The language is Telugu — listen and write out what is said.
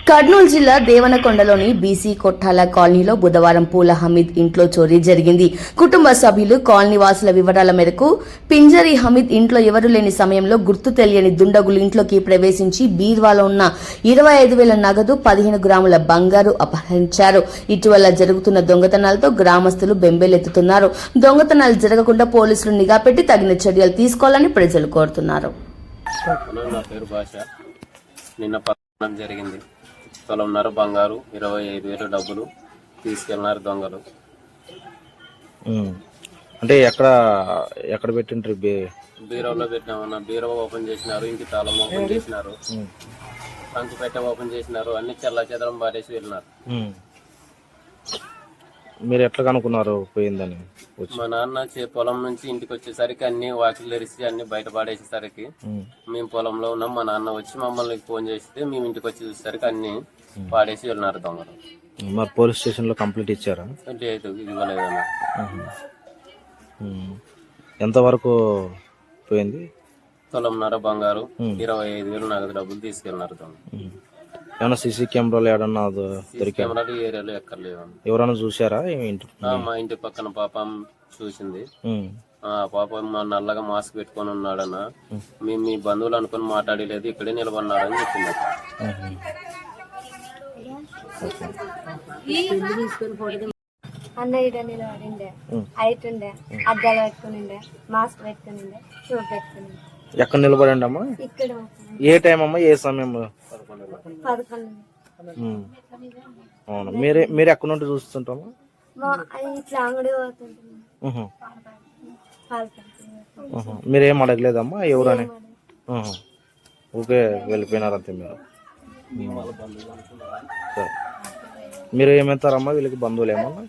కర్నూలు జిల్లా దేవనకొండలోని బీసీ కొట్టాల కాలనీలో బుధవారం పూల హమీద్ ఇంట్లో చోరీ జరిగింది. కుటుంబ సభ్యులు కాలనీ వాసుల వివరాల మేరకు పింజరి హమీద్ ఇంట్లో ఎవరూ లేని సమయంలో గుర్తు తెలియని దుండగులు ఇంట్లోకి ప్రవేశించి బీర్వాలో ఉన్న 25,000 నగదు, 15 గ్రాముల బంగారు అపహరించారు. ఇటీవల జరుగుతున్న దొంగతనాలతో గ్రామస్తులు బెంబేలెత్తుతున్నారు. దొంగతనాలు జరగకుండా పోలీసులు నిఘా పెట్టి తగిన చర్యలు తీసుకోవాలని ప్రజలు కోరుతున్నారు. జరిగింది. పొలంన్నర బంగారు, 25,000 డబ్బులు తీసుకెళ్ళినారు దొంగలు. అంటే ఎక్కడ పెట్టింటారు? బీరోలో పెట్టినామన్నా. బీరో ఓపెన్ చేసినారు, ఇంటి తాళం ఓపెన్ చేసినారు, పంకు పెట్టె ఓపెన్ చేసినారు, అన్ని చెల్లా చెదరం పారేసి వెళ్ళినారు. మీరు ఎట్లా కనుక్కున్నారు పోయిందని? మా నాన్న పొలం నుంచి ఇంటికి వచ్చేసరికి అన్ని వాకిలు తెరిచి అన్ని బయట పడేసేసరికి మేము పొలంలో ఉన్నాం. మా నాన్న వచ్చి మమ్మల్ని ఫోన్ చేస్తే మేము ఇంటికి వచ్చి చూసేసరికి అన్ని పాడేసి వెళ్ళినారు దొంగలు. మరి పోలీస్ స్టేషన్ లో కంప్లైంట్ ఇచ్చారా? లేదు, ఇవ్వలేదన్నా. ఎంత వరకు పోయింది? పొలంన్నర బంగారు, 25,000 నగదు డబ్బులు తీసుకెళ్ళినారు దొంగ. ఏమన్నా సీసీ కెమెరాలు ఏడన్నా కెమెరాలు ఏరియాలో ఎక్కర్లేవు. ఎవరైనా చూసారా? మా ఇంటి పక్కన పాప చూసింది. ఆ పాప మా నల్లగా మాస్క్ పెట్టుకొని ఉన్నాడన్న, మేము మీ బంధువులు అనుకుని మాట్లాడలేదు, ఇక్కడే నిలబడినాడని చెప్పింది. అన్న ఇడ నిలబడిండే, హైట్ ఉండే, అద్దాలు పెట్టుకునిండే, మాస్క్ పెట్టుకునిండే, షూ పెట్టుకుని. ఎక్కడ నిలబడండి అమ్మా? ఇక్కడ. ఏ టైం అమ్మా? ఏ సమయం? 11. అవును. మీరు ఎక్కడ నుండి చూస్తుంటామా? ఇట్లా అంగడి పోతుంటాం. మీరేం అడగలేదమ్మా ఎవరని? ఓకే, వెళ్ళిపోయినారంతే మీరు. మీరు ఏమవుతారమ్మా? వీళ్ళకి బంధువులు ఏమన్నా?